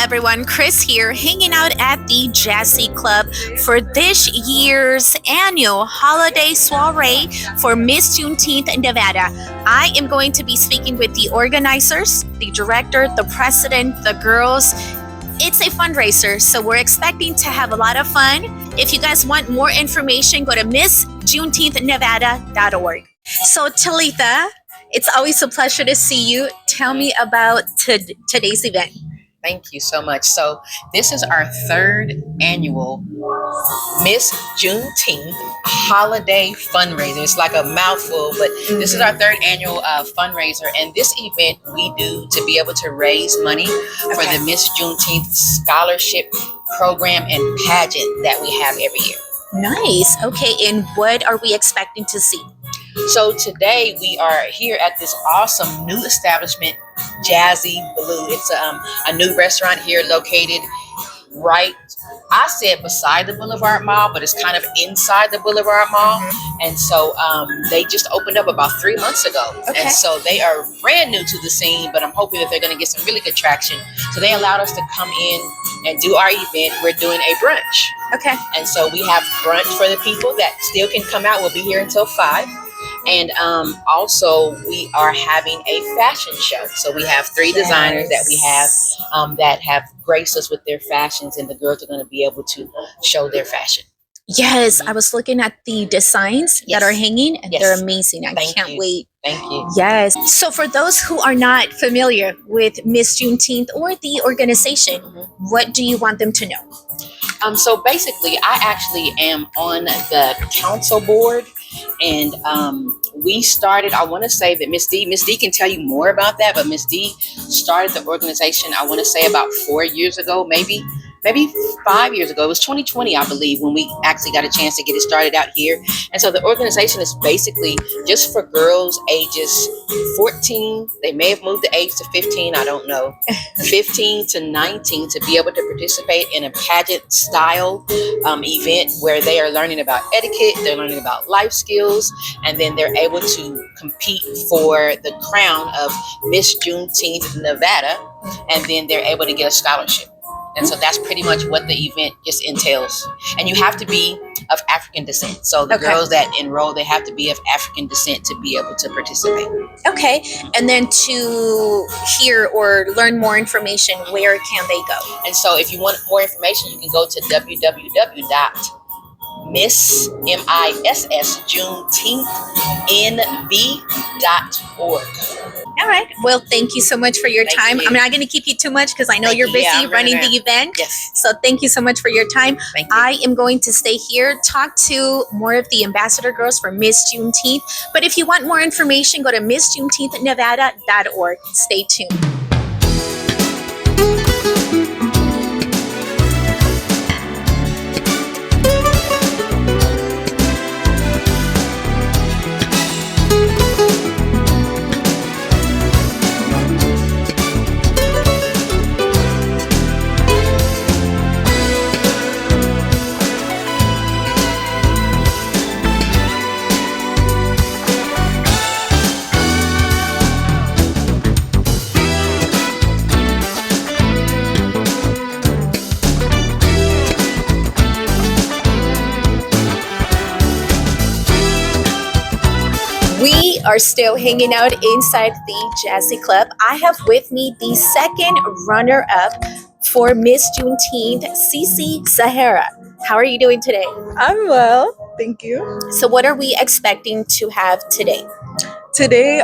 everyone, Chris here, hanging out at the Jazzy Club for this year's annual holiday soiree for Miss Juneteenth Nevada. I am going to be speaking with the organizers, the director, the president, the girls. It's a fundraiser, so we're expecting to have a lot of fun. If you guys want more information, go to MissJuneteenthNevada.org. So Talitha, it's always a pleasure to see you. Tell me about today's event. Thank you so much. So this is our third annual Miss Juneteenth holiday fundraiser. It's like a mouthful, but this is our third annual fundraiser. And this event we do to be able to raise money for the Miss Juneteenth scholarship program and pageant that we have every year. Nice. Okay, and what are we expecting to see? So today we are here at this awesome new establishment, Jazzy Blue. It's a new restaurant here located right, I said beside the Boulevard Mall, but it's kind of inside the Boulevard Mall. And so they just opened up about 3 months ago. And so they are brand new to the scene, but I'm hoping that they're going to get some really good traction. So they allowed us to come in and do our event. We're doing a brunch. Okay. And so we have brunch for the people that still can come out. We'll be here until 5. And also we are having a fashion show. So we have 3 designers that we have that have graced us with their fashions, and the girls are going to be able to show their fashion. Yes, I was looking at the designs that are hanging, and they're amazing. I can't wait. Thank you. Yes. So for those who are not familiar with Miss Juneteenth or the organization, what do you want them to know? So basically, I actually am on the council board, and we started, I want to say that Miss D can tell you more about that, but Miss D started the organization, I want to say about 4 years ago, maybe 5 years ago. It was 2020, I believe, when we actually got a chance to get it started out here. And so the organization is basically just for girls ages 14. They may have moved the age to 15, I don't know. 15 to 19 to be able to participate in a pageant style event where they are learning about etiquette, they're learning about life skills, and then they're able to compete for the crown of Miss Juneteenth Nevada, and then they're able to get a scholarship. And so that's pretty much what the event just entails. And you have to be of African descent. So the girls that enroll, they have to be of African descent to be able to participate. Okay. And then to hear or learn more information, where can they go? And so if you want more information, you can go to www.MissJuneteenthNV.org. All right. Well, thank you so much for your time. I'm not going to keep you too much because I know you're busy running the event. Yes. So thank you so much for your time. Thank you. I am going to stay here, talk to more of the ambassador girls for Miss Juneteenth. But if you want more information, go to MissJuneteenthNevada.org. Stay tuned. We are still hanging out inside the Jazzy Club. I have with me the second runner-up for Miss Juneteenth, Cici Sahara. How are you doing today? I'm well, thank you. So what are we expecting to have today? Today,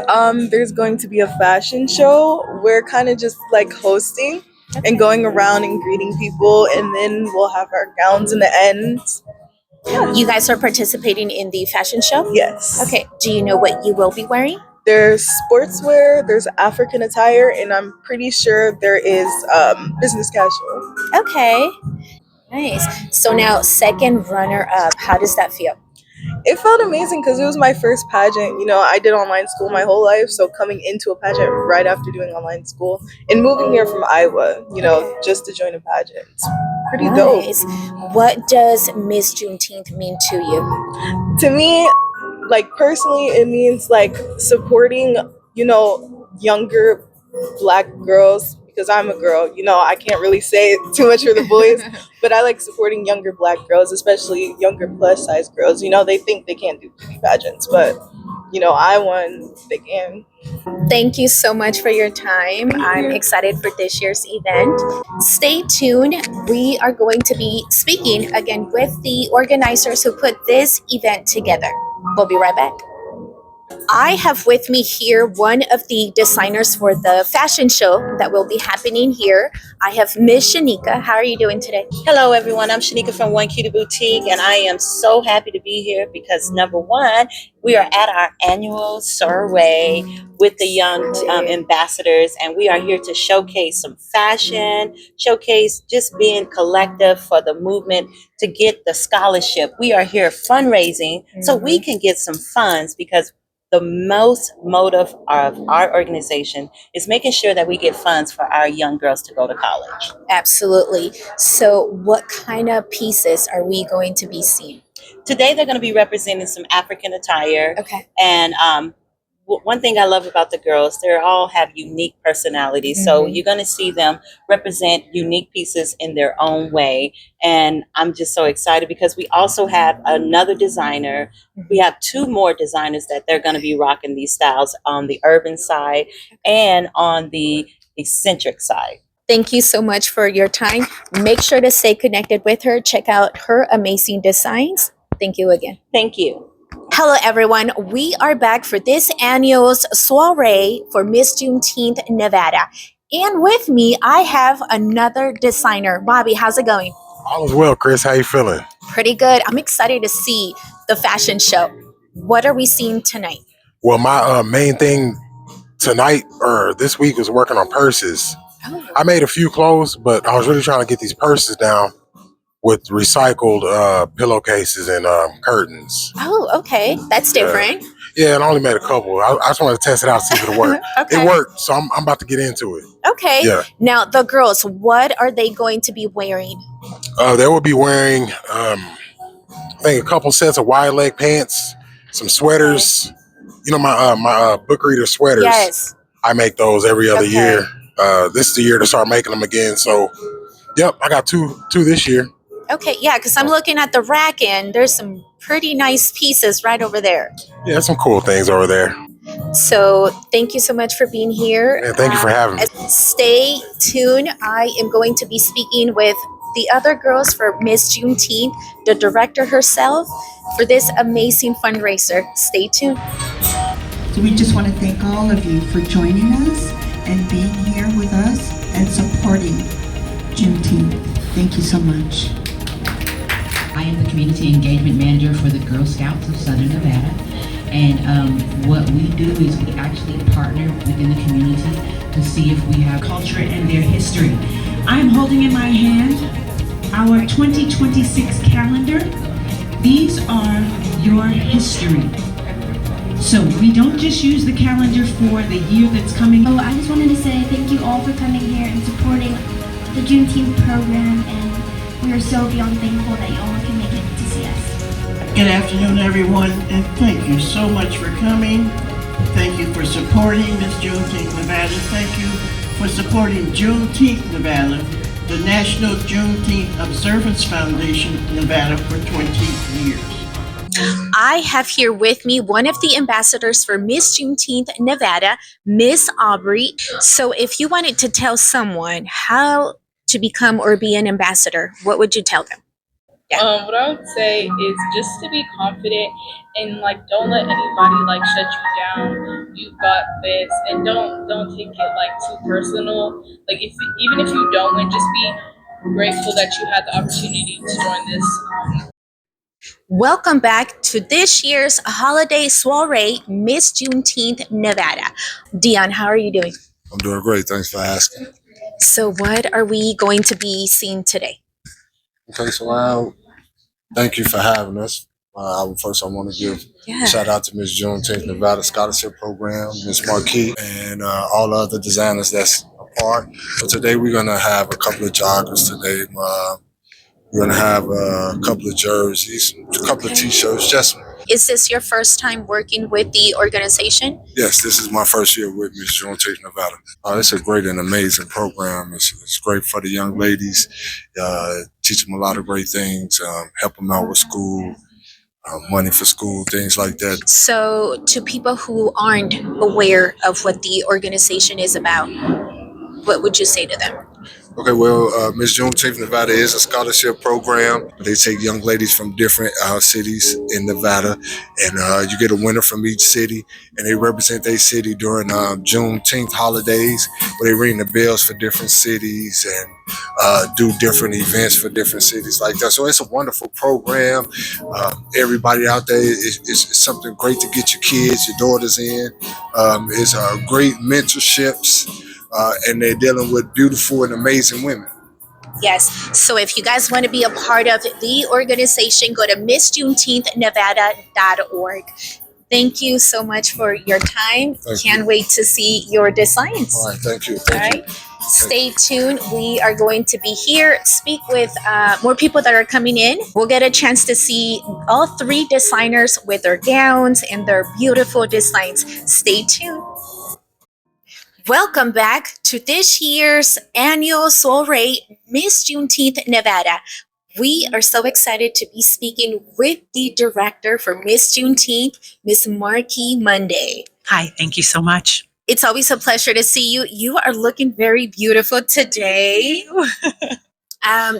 there's going to be a fashion show. We're kind of just like hosting and going around and greeting people, and then we'll have our gowns in the end. Yeah. You guys are participating in the fashion show? Yes. Okay. Do you know what you will be wearing? There's sportswear, there's African attire, and I'm pretty sure there is business casual. Okay. Nice. So now, second runner-up, how does that feel? It felt amazing because it was my first pageant. You know, I did online school my whole life, so coming into a pageant right after doing online school and moving here from Iowa, you know, just to join a pageant. It's pretty dope. What does Miss Juneteenth mean to you? To me, like personally, it means like supporting, you know, younger Black girls because I'm a girl. You know, I can't really say too much for the boys, but I like supporting younger Black girls, especially younger plus size girls. You know, they think they can't do beauty pageants, but you know, I won. They can. Thank you so much for your time. I'm excited for this year's event. Stay tuned. We are going to be speaking again with the organizers who put this event together. We'll be right back. I have with me here one of the designers for the fashion show that will be happening here. I have Miss Shanika. How are you doing today? Hello, everyone. I'm Shanika from One Cutie Boutique, and I am so happy to be here because number one, we are at our annual soiree with the young ambassadors, and we are here to showcase some fashion, showcase just being collective for the movement to get the scholarship. We are here fundraising so we can get some funds because the most motive of our organization is making sure that we get funds for our young girls to go to college. Absolutely. So, what kind of pieces are we going to be seeing? Today, they're going to be representing some African attire. Okay. And one thing I love about the girls, they all have unique personalities. So you're going to see them represent unique pieces in their own way. And I'm just so excited because we also have another designer. We have two more designers that they're going to be rocking these styles on the urban side and on the eccentric side. Thank you so much for your time. Make sure to stay connected with her. Check out her amazing designs. Thank you again. Thank you. Hello, everyone. We are back for this annual soiree for Miss Juneteenth Nevada. And with me, I have another designer. Bobby, how's it going? All is well, Chris. How you feeling? Pretty good. I'm excited to see the fashion show. What are we seeing tonight? Well, my main thing tonight or this week was working on purses. Oh, I made a few clothes, but I was really trying to get these purses down with recycled pillowcases and curtains. Okay. That's different. Yeah, and I only made a couple. I just wanted to test it out, see if it worked. Okay. It worked, so I'm about to get into it. Okay. Yeah. Now, the girls, what are they going to be wearing? They will be wearing, I think, a couple sets of wide leg pants, some sweaters. You know, my book reader sweaters. Yes. I make those every other Okay. year. This is the year to start making them again. So, yep, I got two this year. Okay, yeah, because I'm looking at the rack and there's some pretty nice pieces right over there. Yeah, some cool things over there. So thank you so much for being here. And thank you for having me. Stay tuned. I am going to be speaking with the other girls for Miss Juneteenth, the director herself, for this amazing fundraiser. Stay tuned. So we just want to thank all of you for joining us and being here with us and supporting Juneteenth. Thank you so much. I am the Community Engagement Manager for the Girl Scouts of Southern Nevada. And what we do is we actually partner within the community to see if we have culture and their history. I'm holding in my hand our 2026 calendar. These are your history. So we don't just use the calendar for the year that's coming. So I just wanted to say thank you all for coming here and supporting the Juneteenth program, and we are so beyond thankful that y'all can make it to see us. Good afternoon, everyone, and thank you so much for coming. Thank you for supporting Miss Juneteenth Nevada. Thank you for supporting Juneteenth Nevada, the National Juneteenth Observance Foundation Nevada for 20 years. I have here with me one of the ambassadors for Miss Juneteenth Nevada, Miss Aubrey. So if you wanted to tell someone how to become or be an ambassador, what would you tell them? What I would say is just to be confident and don't let anybody shut you down. You've got this, and don't take it too personal. Even if you don't win, just be grateful that you had the opportunity to join this. Welcome back to this year's holiday soiree, Miss Juneteenth Nevada. Dion, how are you doing? I'm doing great. Thanks for asking. So what are we going to be seeing today? Okay, so thank you for having us. First, I want to give a shout out to Miss Juneteenth Nevada Scholarship Program, Miss Marquis, and all the other designers that's a part. So today we're going to have a couple of joggers today. We're going to have a couple of jerseys, a couple of T-shirts, just Is this your first time working with the organization? Yes, this is my first year with MissJuneteenth Nevada. It's a great and amazing program. It's great for the young ladies. Teach them a lot of great things. Help them out with school, money for school, things like that. So, to people who aren't aware of what the organization is about, what would you say to them? Okay, well, MissJuneteenth Nevada is a scholarship program. They take young ladies from different cities in Nevada, and you get a winner from each city, and they represent their city during Juneteenth holidays, where they ring the bells for different cities and do different events for different cities like that. So it's a wonderful program. Everybody out there is something great to get your kids, your daughters in. It's great mentorships. And they're dealing with beautiful and amazing women. Yes. So if you guys want to be a part of the organization, go to MissJuneteenthNevada.org. Thank you so much for your time. Can't wait to see your designs. All right, thank you. All right. Stay tuned. We are going to be here, speak with more people that are coming in. We'll get a chance to see all 3 designers with their gowns and their beautiful designs. Stay tuned. Welcome back to this year's annual soiree, MissJuneteenth Nevada. We are so excited to be speaking with the director for MissJuneteenth, Miss MarQueJuneteenth. Hi, thank you so much. It's always a pleasure to see you. You are looking very beautiful today.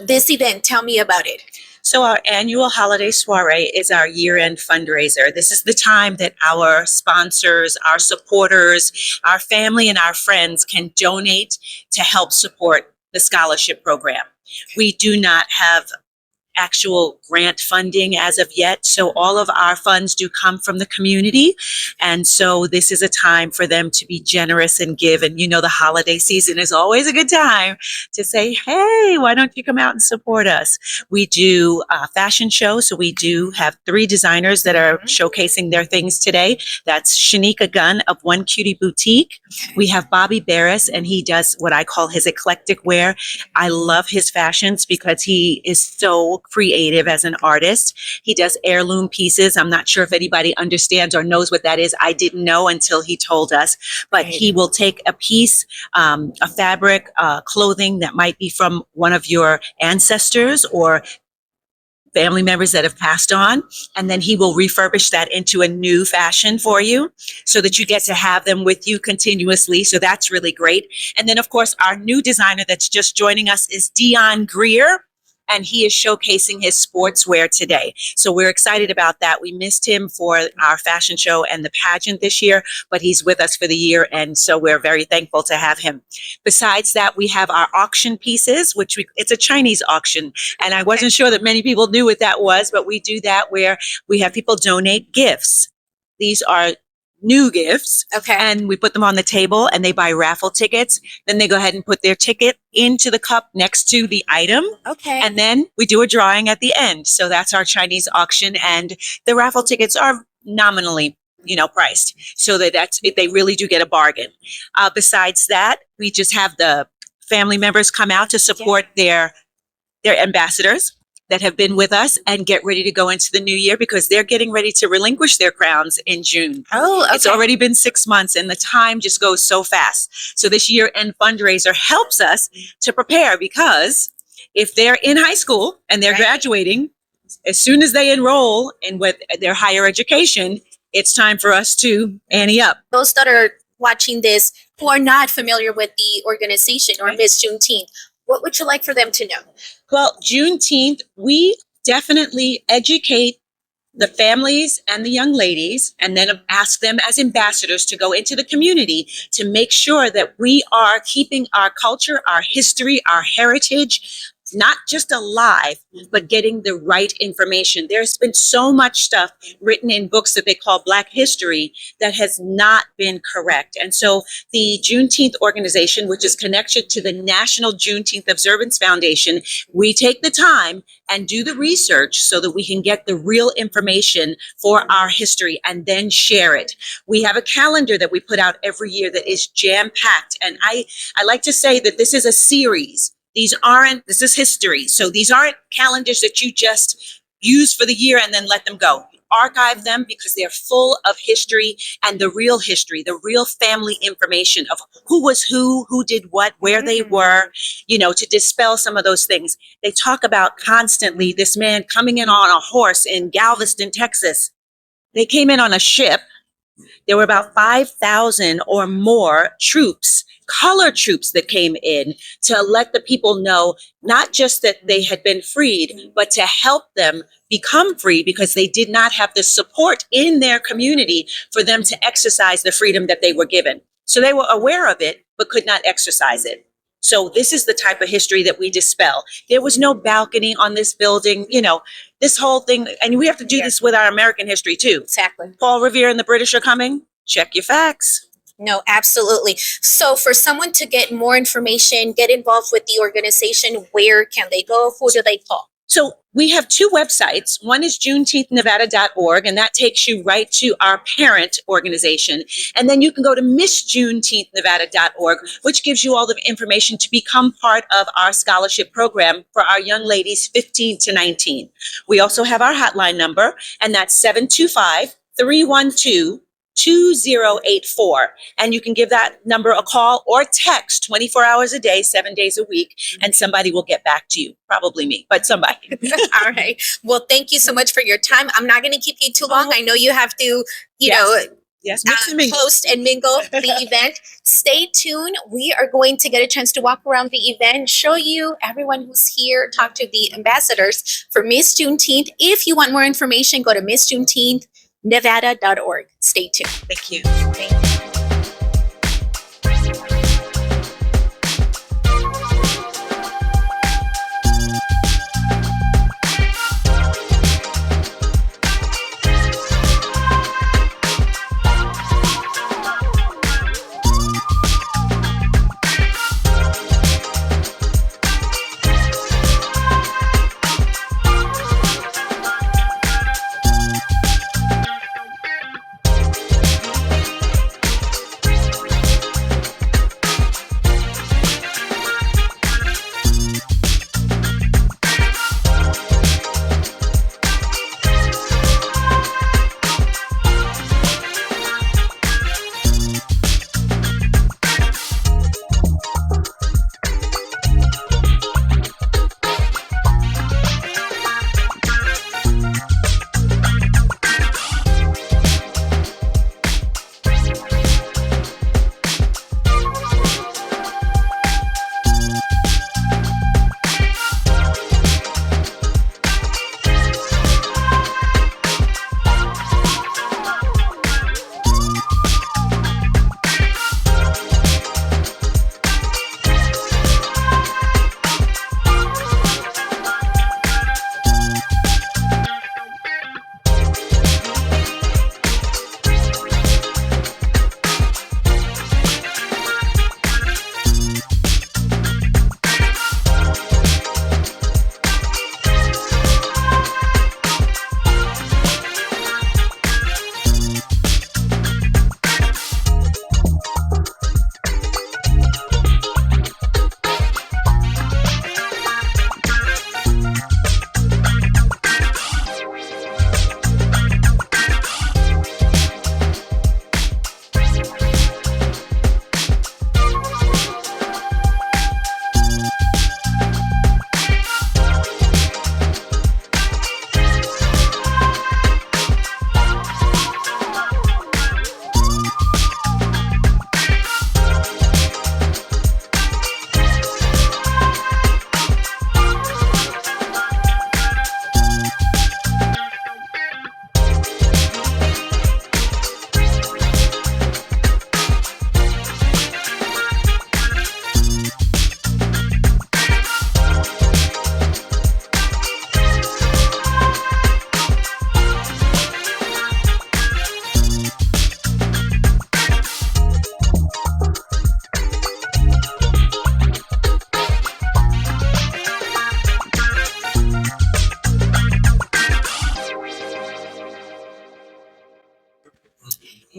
This event, tell me about it. So our annual holiday soiree is our year-end fundraiser. This is the time that our sponsors, our supporters, our family, and our friends can donate to help support the scholarship program. We do not have actual grant funding as of yet, so all of our funds do come from the community, and so this is a time for them to be generous and give. And you know, the holiday season is always a good time to say, hey, why don't you come out and support us? We do a fashion show, so we do have 3 designers that are showcasing their things today. That's Shanika Gunn of One Cutie Boutique. We have Bobby Barris, and he does what I call his eclectic wear. I love his fashions because he is so creative as an artist. He does heirloom pieces. I'm not sure if anybody understands or knows what that is. I didn't know until he told us, but he will take a piece, a fabric, clothing that might be from one of your ancestors or family members that have passed on, and then he will refurbish that into a new fashion for you so that you get to have them with you continuously. So that's really great. And then, of course, our new designer that's just joining us is Dion Greer, and he is showcasing his sportswear today. So we're excited about that. We missed him for our fashion show and the pageant this year, but he's with us for the year, and so we're very thankful to have him. Besides that, we have our auction pieces, it's a Chinese auction, and I wasn't sure that many people knew what that was, but we do that where we have people donate gifts. These are new gifts. Okay. And we put them on the table and they buy raffle tickets. Then they go ahead and put their ticket into the cup next to the item. Okay. And then we do a drawing at the end. So that's our Chinese auction. And the raffle tickets are nominally, priced. So they really do get a bargain. Besides that, we just have the family members come out to support their ambassadors that have been with us and get ready to go into the new year because they're getting ready to relinquish their crowns in June. Oh, okay. It's already been 6 months and the time just goes so fast. So this year-end fundraiser helps us to prepare because if they're in high school and they're graduating, as soon as they enroll in with their higher education, it's time for us to ante up. Those that are watching this who are not familiar with the organization or MissJuneteenth, what would you like for them to know? Well, Juneteenth, we definitely educate the families and the young ladies and then ask them as ambassadors to go into the community to make sure that we are keeping our culture, our history, our heritage, not just alive, but getting the right information. There's been so much stuff written in books that they call Black history that has not been correct. And so the Juneteenth organization, which is connected to the National Juneteenth Observance Foundation, we take the time and do the research so that we can get the real information for our history and then share it. We have a calendar that we put out every year that is jam-packed. And I like to say that this is a series. This is history. So these aren't calendars that you just use for the year and then let them go. archive them because they're full of history and the real family information of who was who did what, where they were, you know, to dispel some of those things. They talk about constantly this man coming in on a horse in Galveston, Texas. They came in on a ship. There were about 5,000 or more troops, colored troops that came in to let the people know not just that they had been freed, but to help them become free because they did not have the support in their community for them to exercise the freedom that they were given. So they were aware of it, but could not exercise it. So this is the type of history that we dispel. There was no balcony on this building, you know, this whole thing. And we have to do this with our American history too. Exactly. Paul Revere and the British are coming. Check your facts. No, absolutely. So for someone to get more information, get involved with the organization, where can they go? Who do they call? So we have two websites. One is JuneteenthNevada.org, and that takes you right to our parent organization. And then you can go to MissJuneteenthNevada.org, which gives you all the information to become part of our scholarship program for our young ladies 15 to 19. We also have our hotline number, and that's 725-312-2084. And you can give that number a call or text 24 hours a day, 7 days a week, and somebody will get back to you. Probably me, but somebody. All right. Well, thank you so much for your time. I'm not going to keep you too long. I know you have to, Yes, mix and mingle. host and mingle the event. Stay tuned. We are going to get a chance to walk around the event, show you everyone who's here, talk to the ambassadors for Miss Juneteenth. If you want more information, go to MissJuneteenthNevada.org. Stay tuned. Thank you. Thank you.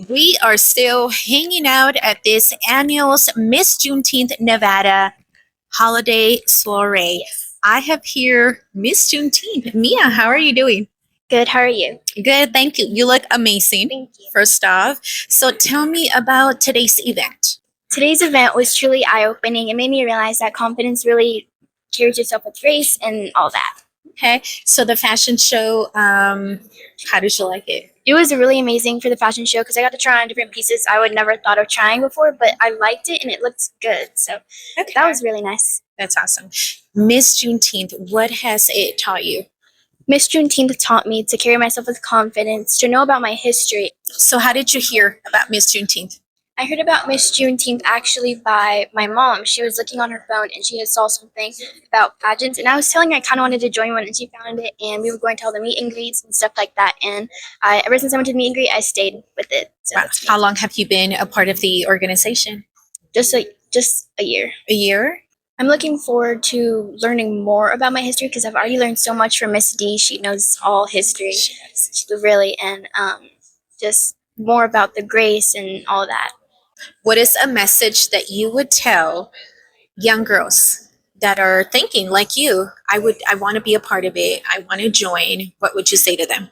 We are still hanging out at this annual Miss Juneteenth Nevada holiday soiree. I have here Miss Juneteenth. Mia, how are you doing? Good. How are you? Good, thank you. You look amazing. Thank you. First off, so tell me about today's event. Today's event was truly eye-opening. It made me realize that confidence really carries yourself with grace and all that. Okay, so the fashion show, how did you like it? It was really amazing for the fashion show because I got to try on different pieces I would never thought of trying before, but I liked it and it looks good. So Okay, that was really nice. that's awesome. Miss Juneteenth, what has it taught you? Miss Juneteenth taught me to carry myself with confidence, to know about my history. So how did you hear about Miss Juneteenth? I heard about Miss Juneteenth actually by my mom. She was looking on her phone and she had saw something about pageants, and I was telling her I kind of wanted to join one, and she found it, and we were going to all the meet and greets and stuff like that. And ever since I went to the meet and greet, I stayed with it. So Wow. How long have you been a part of the organization? just a year. A year? I'm looking forward to learning more about my history because I've already learned so much from Miss D. She knows all history, really, and just more about the grace and all that. What is a message that you would tell young girls that are thinking like you, I want to be a part of it, I want to join? What would you say to them?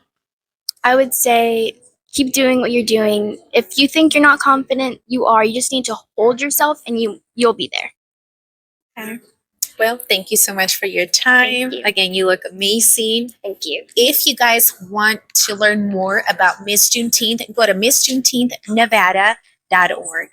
I would say keep doing what you're doing. If you think you're not confident, you are. You just need to hold yourself and you'll be there. Okay. Well, thank you so much for your time. Thank you. Again, you look amazing. Thank you. If you guys want to learn more about Miss Juneteenth, go to MissJuneteenth Nevada.org.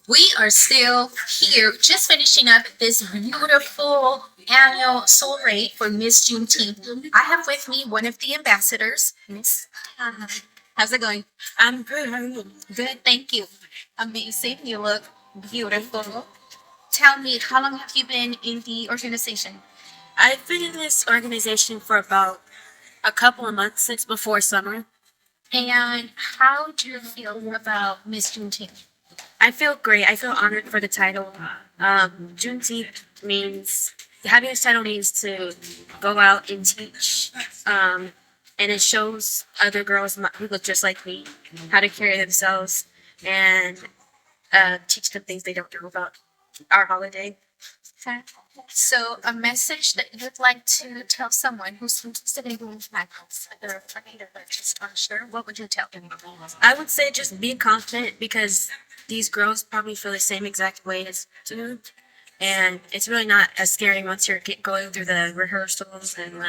We are still here, just finishing up this beautiful annual soiree for Miss Juneteenth. I have with me one of the ambassadors, Miss. How's it going? I'm good. Good, thank you. Amazing. You look beautiful. Tell me, how long have you been in the organization? I've been in this organization for about a couple of months, since before summer. And how do you feel about Miss Juneteenth? I feel great. I feel honored for the title. Juneteenth means, having this title means to go out and teach. And it shows other girls who look just like me how to carry themselves and teach them things they don't know about our holiday. Okay. So, a message that you'd like to tell someone who's interested in going back, they're afraid or they're just unsure, what would you tell them? I would say just be confident, because these girls probably feel the same exact way as you do. And it's really not as scary once you're going through the rehearsals and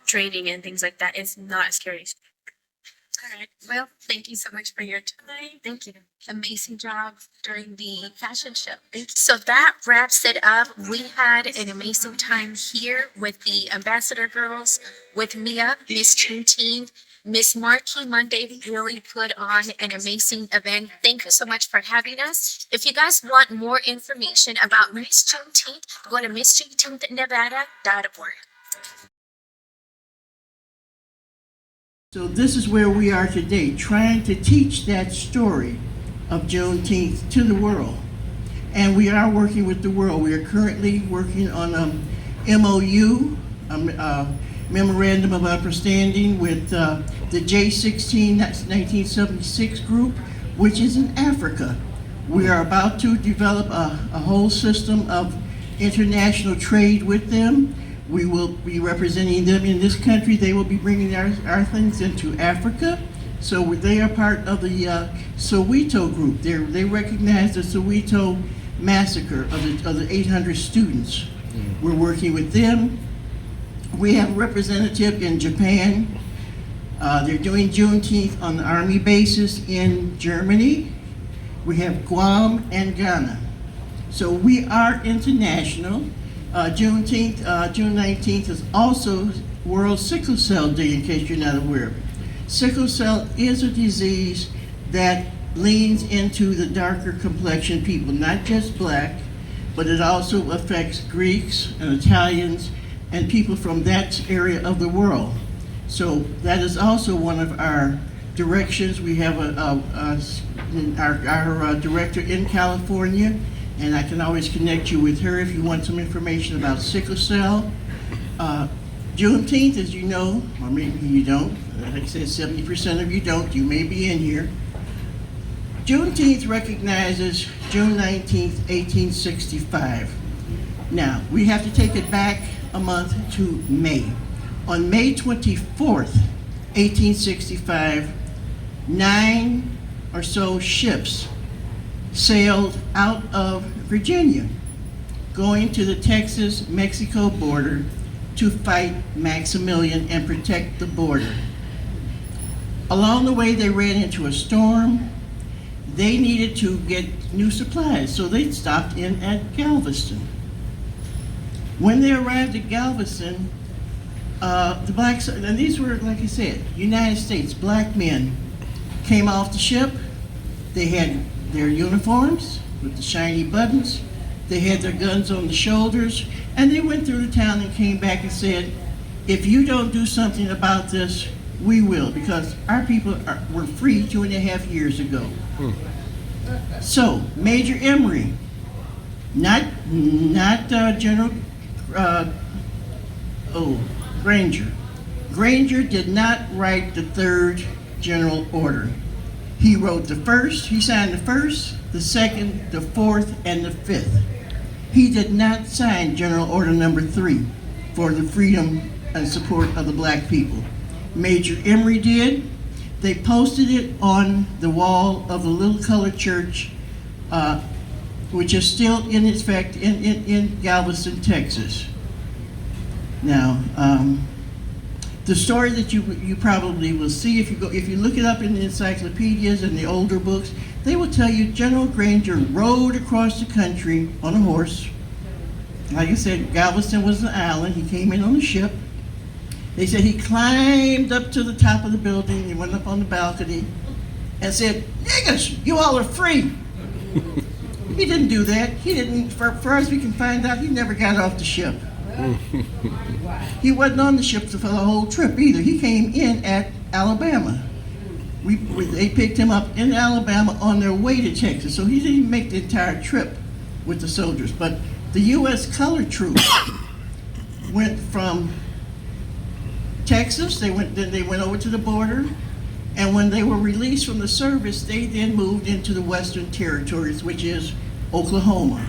training and things like that. It's not as scary. All right. Well, thank you so much for your time. Thank you. Amazing job during the fashion show. So that wraps it up. We had an amazing time here with the ambassador girls, with Mia, Miss Juneteenth, Miss Marquee Monday really put on an amazing event. Thank you so much for having us. If you guys want more information about Miss Juneteenth, go to MissJuneteenth Nevada.org. So this is where we are today, trying to teach that story of Juneteenth to the world. And we are working with the world. We are currently working on a MOU, Memorandum of Understanding, with the J16, that's 1976 group, which is in Africa. We are about to develop a whole system of international trade with them. We will be representing them in this country. They will be bringing our things into Africa. So they are part of the Soweto group. They recognize the Soweto massacre of the 800 students. We're working with them. We have a representative in Japan. They're doing Juneteenth on the Army bases in Germany. We have Guam and Ghana. So we are international. Juneteenth, June 19th is also World Sickle Cell Day, in case you're not aware. Sickle cell is a disease that leans into the darker complexion people, not just black, but it also affects Greeks and Italians and people from that area of the world. So that is also one of our directions. We have our director in California, and I can always connect you with her if you want some information about sickle cell. Juneteenth, as you know, or maybe you don't, like I said, 70% of you don't, you may be in here. Juneteenth recognizes June 19th, 1865. Now, we have to take it back a month to May. On May 24th, 1865, 9 or so ships sailed out of Virginia, going to the Texas-Mexico border to fight Maximilian and protect the border. Along the way, they ran into a storm. They needed to get new supplies, so they stopped in at Galveston. When they arrived at Galveston, the blacks, and these were, like I said, United States black men, came off the ship. They had their uniforms with the shiny buttons. They had their guns on the shoulders, and they went through the town and came back and said, if you don't do something about this, we will, because our people were free 2.5 years ago. So, Major Emory, not General Granger. Granger did not write the 3rd General Order. He wrote the 1st, he signed the 1st, the 2nd, the 4th, and the 5th. He did not sign General Order number 3 for the freedom and support of the black people. Major Emory did. They posted it on the wall of the little colored church, which is still in effect in Galveston, Texas. Now, the story that you probably will see if you look it up in the encyclopedias and the older books, they will tell you General Granger rode across the country on a horse. Like I said, Galveston was an island. He came in on a ship. They said he climbed up to the top of the building. He went up on the balcony and said, "Niggas, you all are free." He didn't do that. He didn't. For as we can find out, he never got off the ship. He wasn't on the ship for the whole trip either. He came in at Alabama. They picked him up in Alabama on their way to Texas, so he didn't make the entire trip with the soldiers. But the U.S. colored troops went from Texas. They went over to the border, and when they were released from the service, they then moved into the Western Territories, which is Oklahoma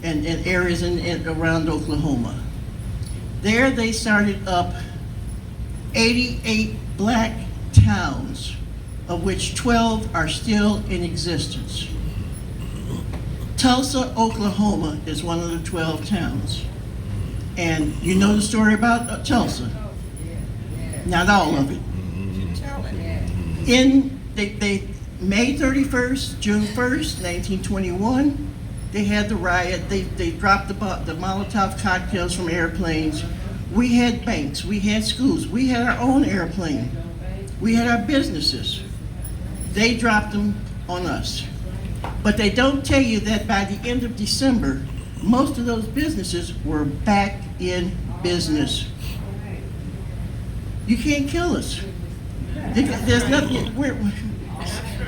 and areas around Oklahoma. There they started up 88 black towns, of which 12 are still in existence. Tulsa, Oklahoma is one of the 12 towns. And you know the story about Tulsa. Not all of it. May 31st, June 1st, 1921, they had the riot. They dropped the Molotov cocktails from airplanes. We had banks, we had schools, we had our own airplane. We had our businesses. They dropped them on us. But they don't tell you that by the end of December, most of those businesses were back in business. You can't kill us. There's nothing.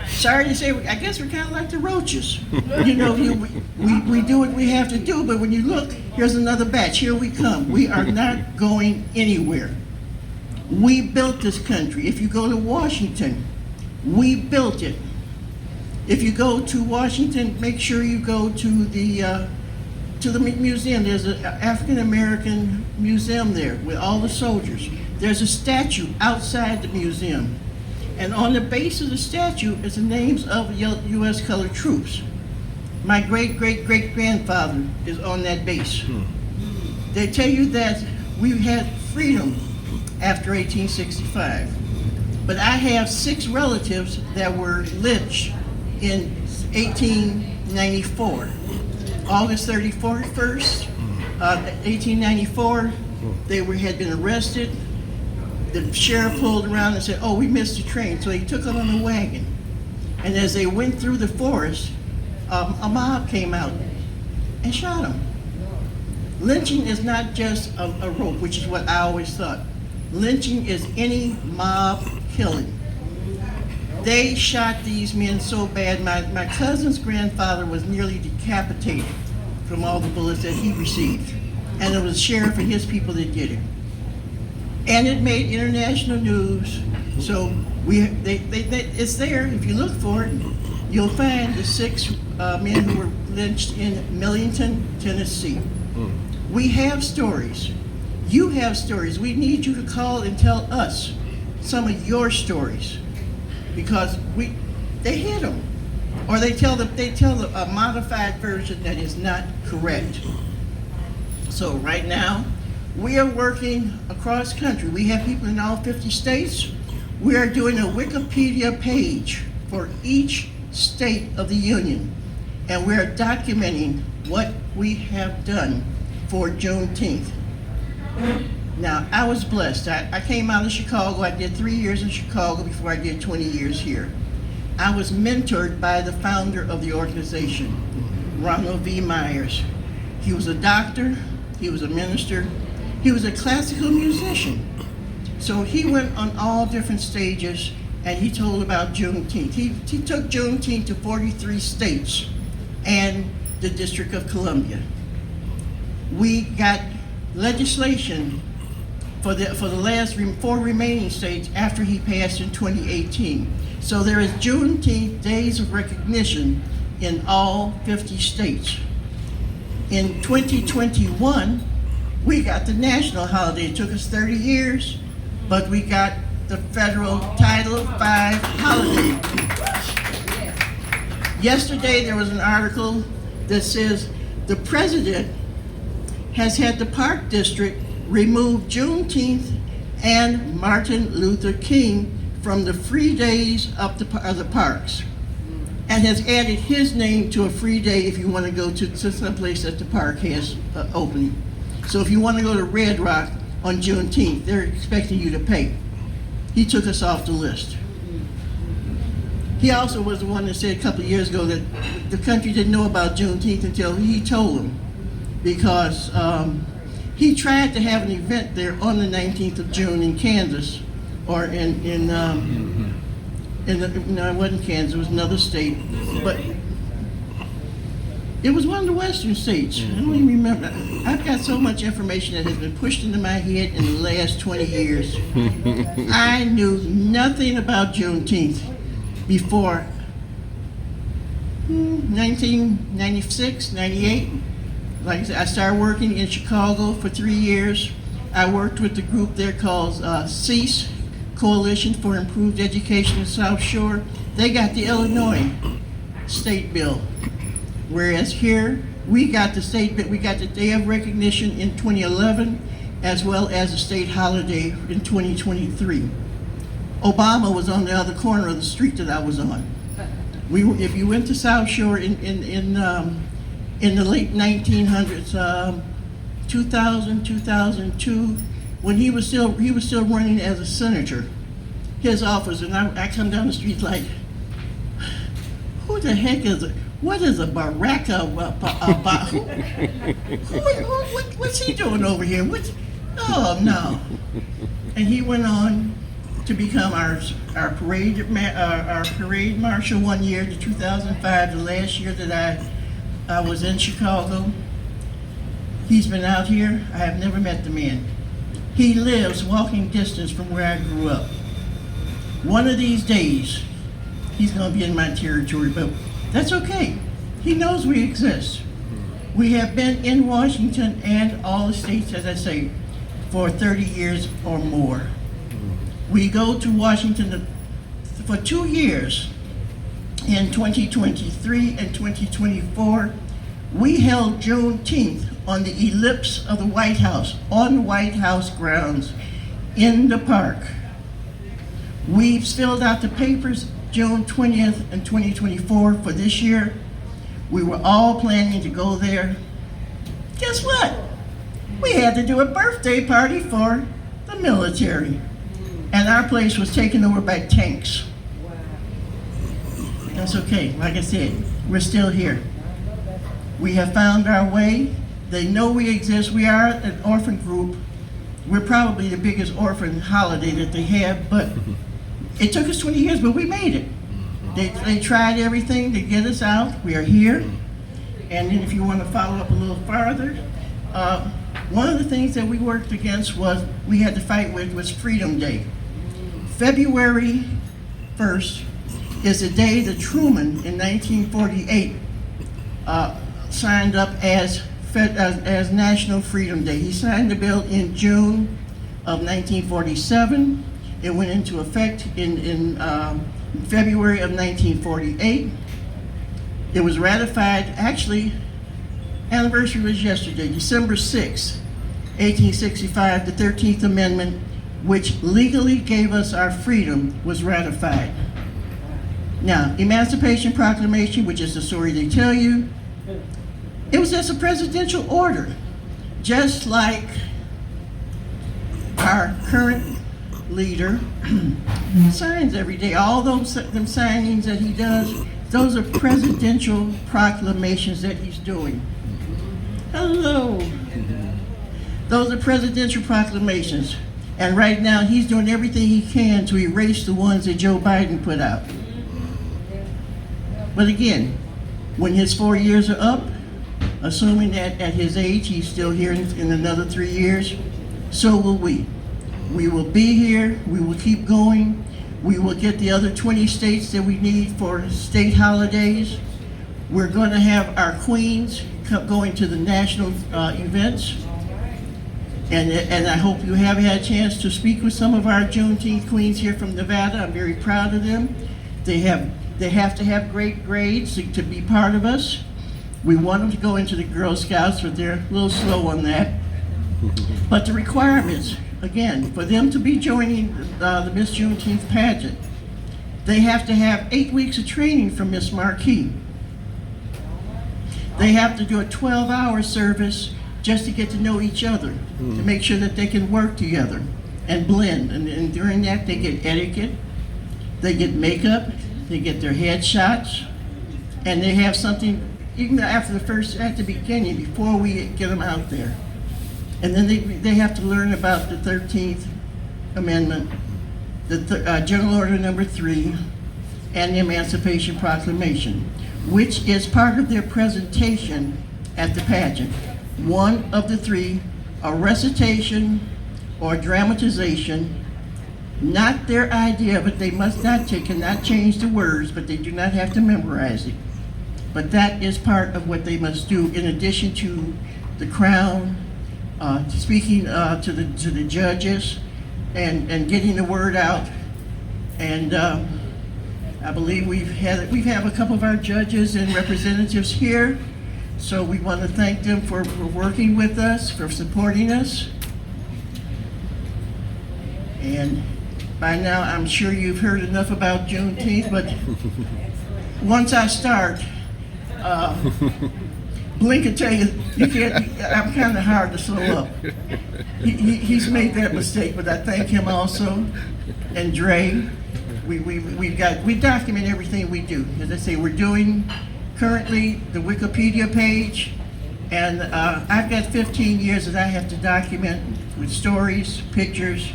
Sorry to say, I guess we're kind of like the roaches. You know, we do what we have to do, but when you look, here's another batch. Here we come. We are not going anywhere. We built this country. If you go to Washington, we built it. If you go to Washington, make sure you go to the museum. There's an African American museum there with all the soldiers. There's a statue outside the museum. And on the base of the statue is the names of U.S. colored troops. My great-great-great-grandfather is on that base. They tell you that we had freedom after 1865. But I have 6 relatives that were lynched in 1894. August 31st, 1894, they had been arrested. The sheriff pulled around and said, "Oh, we missed the train." So he took them on a wagon. And as they went through the forest, a mob came out and shot them. Lynching is not just a rope, which is what I always thought. Lynching is any mob killing. They shot these men so bad. My cousin's grandfather was nearly decapitated from all the bullets that he received. And it was the sheriff and his people that did it. And it made international news. So it's there. If you look for it, you'll find the 6 men who were lynched in Millington, Tennessee. We have stories. You have stories. We need you to call and tell us some of your stories, because they hid them, or they tell a modified version that is not correct. So right now, we are working across country. We have people in all 50 states. We are doing a Wikipedia page for each state of the union, and we are documenting what we have done for Juneteenth. Now, I was blessed. I came out of Chicago. I did 3 years in Chicago before I did 20 years here. I was mentored by the founder of the organization, Ronald V. Myers. He was a doctor, he was a minister, he was a classical musician. So he went on all different stages, and he told about Juneteenth. He took Juneteenth to 43 states and the District of Columbia. We got legislation for the last 4 remaining states after he passed in 2018. So there is Juneteenth days of recognition in all 50 states. In 2021, we got the national holiday. It took us 30 years, but we got the federal Title V holiday. Yesterday, there was an article that says the president has had the Park District remove Juneteenth and Martin Luther King from the free days of the parks, and has added his name to a free day if you want to go to some place that the park has opening. So if you want to go to Red Rock on Juneteenth, they're expecting you to pay. He took us off the list. He also was the one that said a couple of years ago that the country didn't know about Juneteenth until he told them, because he tried to have an event there on the 19th of June in Kansas, or no, it wasn't Kansas, it was another state, but it was one of the western states. I don't even remember. I've got so much information that has been pushed into my head in the last 20 years. I knew nothing about Juneteenth before 1996, 98. Like I said, I started working in Chicago for 3 years. I worked with the group there called CEASE, Coalition for Improved Education in South Shore. They got the Illinois state bill. Whereas here, we got the state bill, we got the Day of Recognition in 2011, as well as a state holiday in 2023. Obama was on the other corner of the street that I was on. If you went to South Shore in the late 1900s, 2000, 2002, when he was still running as a senator, his office, and I come down the street like, who the heck is it? What is a baraka? What's he doing over here? Oh no! And he went on to become our parade marshal one year, the 2005, the last year that I was in Chicago. He's been out here. I have never met the man. He lives walking distance from where I grew up. One of these days, he's going to be in my territory, but that's okay. He knows we exist. We have been in Washington and all the states, as I say, for 30 years or more. We go to Washington for 2 years. In 2023 and 2024, we held Juneteenth on the ellipse of the White House, on White House grounds, in the park. We've filled out the papers June 20th and 2024 for this year. We were all planning to go there. Guess what? We had to do a birthday party for the military. And our place was taken over by tanks. That's okay. Like I said, we're still here. We have found our way. They know we exist. We are an orphan group. We're probably the biggest orphan holiday that they have, but it took us 20 years, but we made it. They tried everything to get us out. We are here. And then if you want to follow up a little farther, one of the things that we worked against we had to fight with was Freedom Day. February 1st is the day that Truman in 1948 signed up as as National Freedom Day. He signed the bill in June of 1947. It went into effect in February of 1948. It was ratified, actually, anniversary was yesterday, December 6, 1865, the 13th Amendment, which legally gave us our freedom, was ratified. Now, Emancipation Proclamation, which is the story they tell you, it was just a presidential order, just like our current leader signs every day. All those them signings that he does, those are presidential proclamations that he's doing. Hello. Those are presidential proclamations. And right now, he's doing everything he can to erase the ones that Joe Biden put out. But again, when his 4 years are up, assuming that at his age he's still here in another 3 years, so will we. We will be here, we will keep going, we will get the other 20 states that we need for state holidays. We're going to have our queens going to the national events. And I hope you have had a chance to speak with some of our Juneteenth queens here from Nevada. I'm very proud of them. They have to have great grades to be part of us. We want them to go into the Girl Scouts, but they're a little slow on that. But the requirements, again, for them to be joining the Miss Juneteenth pageant, they have to have 8 weeks of training from Miss Marquis. They have to do a 12-hour service just to get to know each other, to make sure that they can work together and blend. And during that, they get etiquette, they get makeup, they get their headshots, and they have something, even after at the beginning, before we get them out there. And then they have to learn about the 13th Amendment, the General Order Number 3, and the Emancipation Proclamation, which is part of their presentation at the pageant. One of the three, a recitation or dramatization, not their idea, but they cannot change the words, but they do not have to memorize it. But that is part of what they must do, in addition to the crown, speaking to the judges, and getting the word out. And I believe we have a couple of our judges and representatives here. So we want to thank them for working with us, for supporting us. And by now, I'm sure you've heard enough about Juneteenth, but once I start, Blink can tell you, I'm kind of hard to slow up. He's made that mistake, but I thank him also, and Dre. We document everything we do. As I say, we're doing currently the Wikipedia page, and I've got 15 years that I have to document with stories, pictures,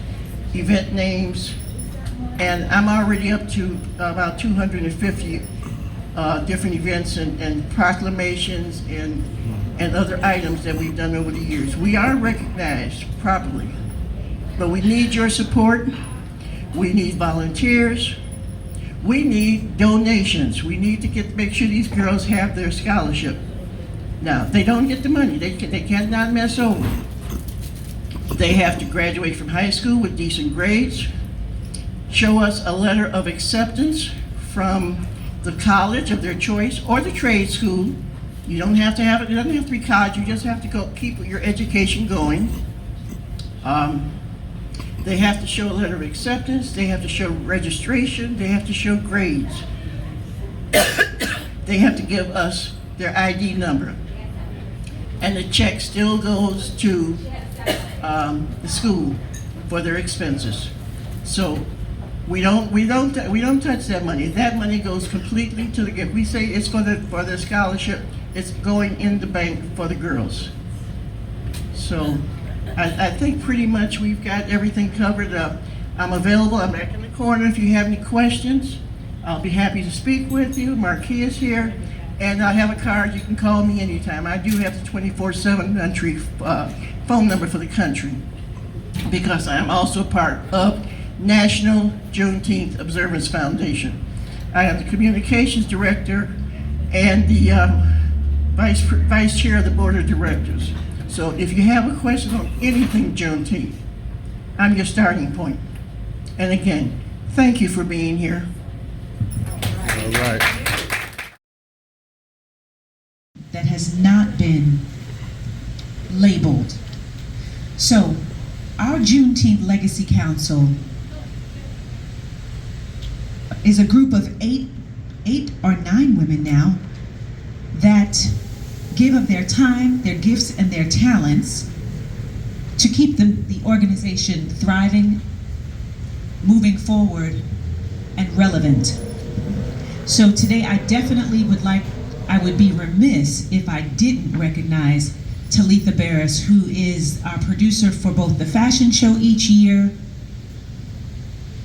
event names, and I'm already up to about 250 different events and proclamations and other items that we've done over the years. We are recognized properly, but we need your support. We need volunteers. We need donations. We need to make sure these girls have their scholarship. Now, if they don't get the money, they cannot mess over. They have to graduate from high school with decent grades, show us a letter of acceptance from the college of their choice or the trade school. You don't have to have it. It doesn't have to be college. You just have to go keep your education going. They have to show a letter of acceptance. They have to show registration. They have to show grades. They have to give us their ID number. And the check still goes to the school for their expenses. So we don't touch that money. That money goes completely to the, if we say it's for the scholarship, it's going in the bank for the girls. So I think pretty much we've got everything covered. I'm available. I'm back in the corner. If you have any questions, I'll be happy to speak with you. Marquis is here, and I have a card. You can call me anytime. I do have the 24/7 country phone number for the country, because I am also part of National Juneteenth Observance Foundation. I am the communications director and the Vice Chair of the Board of Directors. So if you have a question on anything Juneteenth, I'm your starting point. And again, thank you for being here. All right. That has not been labeled. So, our Juneteenth Legacy Council is a group of eight or nine women now that give of their time, their gifts, and their talents to keep the organization thriving, moving forward, and relevant. So today I definitely I would be remiss if I didn't recognize Talitha Barris, who is our producer for both the fashion show each year.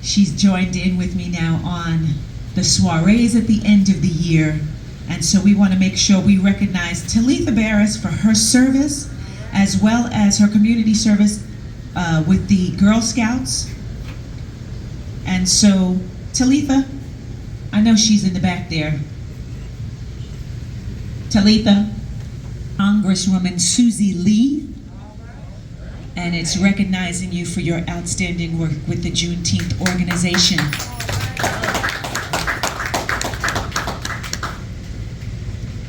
She's joined in with me now on the soirees at the end of the year. And so we want to make sure we recognize Talitha Barris for her service, as well as her community service with the Girl Scouts. And so, Talitha, I know she's in the back there. Talitha, Congresswoman Susie Lee, and it's recognizing you for your outstanding work with the Juneteenth organization.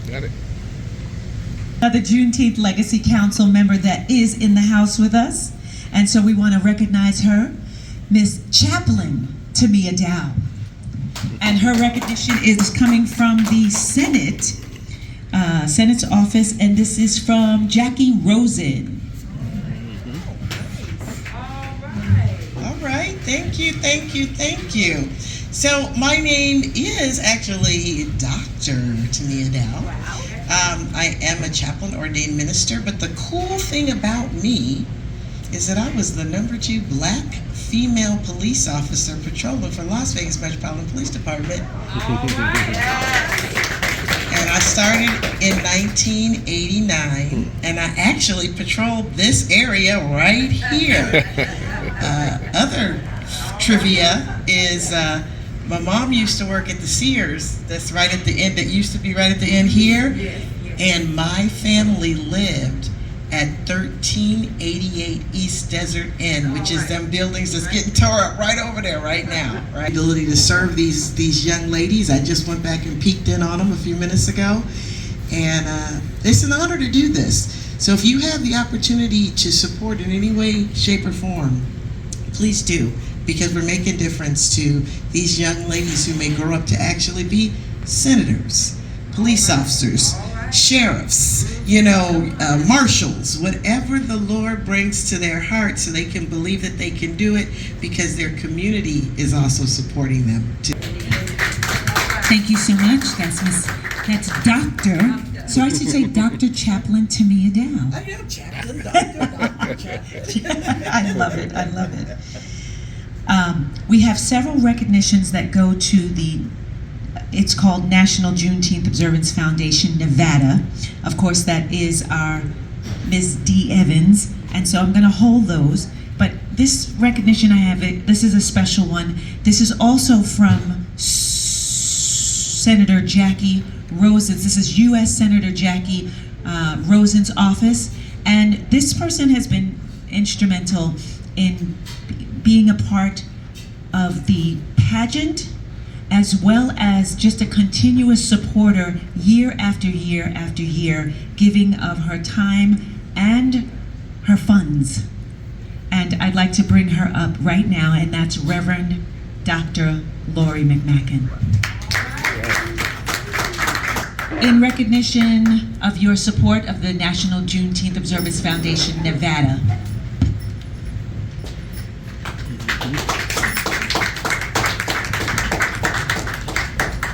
Got it. Another Juneteenth Legacy Council member that is in the house with us, and so we want to recognize her, Miss Chaplain Tamia Dow. And her recognition is coming from the Senate's office, and this is from Jackie Rosen. All right, thank you. So my name is actually Dr. Tamia Dow. I am a chaplain ordained minister, but the cool thing about me is that I was the #2 black female police officer patrolling for Las Vegas Metropolitan Police Department. And I started in 1989, and I actually patrolled this area right here. Other trivia is my mom used to work at the Sears, that's right at the end, that used to be right at the end here, and my family lived at 1388 East Desert Inn, which is them buildings that's getting tore up right over there right now. Right? Ability to serve these young ladies. I just went back and peeked in on them a few minutes ago, and it's an honor to do this. So if you have the opportunity to support in any way, shape, or form, please do, because we're making a difference to these young ladies who may grow up to actually be senators, police officers, sheriffs, marshals, whatever the Lord brings to their heart, so they can believe that they can do it because their community is also supporting them too. Thank you so much. That's Dr. So I should say Dr. Chaplain Tamia Dow. I am Chaplain, Dr. Chaplain. I love it. We have several recognitions that go to it's called National Juneteenth Observance Foundation, Nevada. Of course, that is our Ms. D. Evans, and so I'm going to hold those. But this recognition this is a special one. This is also from Senator Jackie Rosen's. This is U.S. Senator Jackie Rosen's office, and this person has been instrumental in being a part of the pageant, as well as just a continuous supporter year after year after year, giving of her time and her funds. And I'd like to bring her up right now, and that's Reverend Dr. Lori McMacken. In recognition of your support of the National Juneteenth Observance Foundation, Nevada.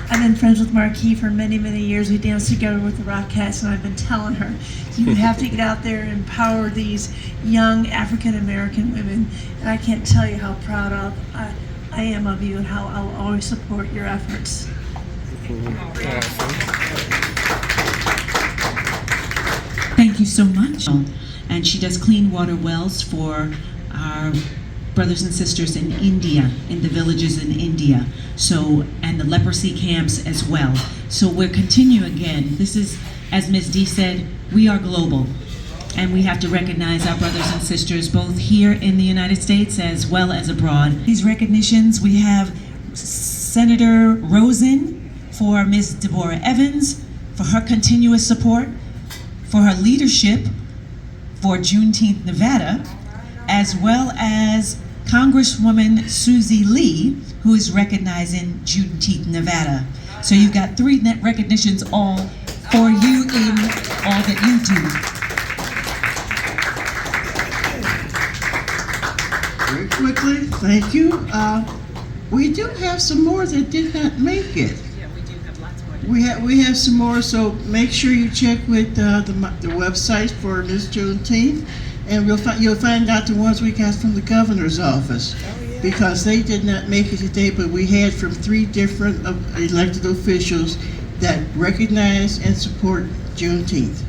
I've been friends with Marquis for many, many years. We danced together with the Rockettes, and I've been telling her, you have to get out there and empower these young African-American women. And I can't tell you how proud I am of you and how I'll always support your efforts. Thank you so much. And she does clean water wells for our brothers and sisters in India, in the villages in India, and the leprosy camps as well. So we're continuing again. This is As Ms. D said, we are global, and we have to recognize our brothers and sisters both here in the United States as well as abroad. These recognitions, we have Senator Rosen for Ms. Deborah Evans, for her continuous support, for her leadership for Juneteenth Nevada, as well as Congresswoman Susie Lee, who is recognizing Juneteenth Nevada. So you've got 3 net recognitions all for you in all that you do. Very quickly, thank you. We do have some more that did not make it. Yeah, we do have lots more. We have some more, so make sure you check with the website for Miss Juneteenth, and you'll find out the ones we got from the governor's office, because they did not make it today, but we had from 3 different elected officials that recognize and support Juneteenth.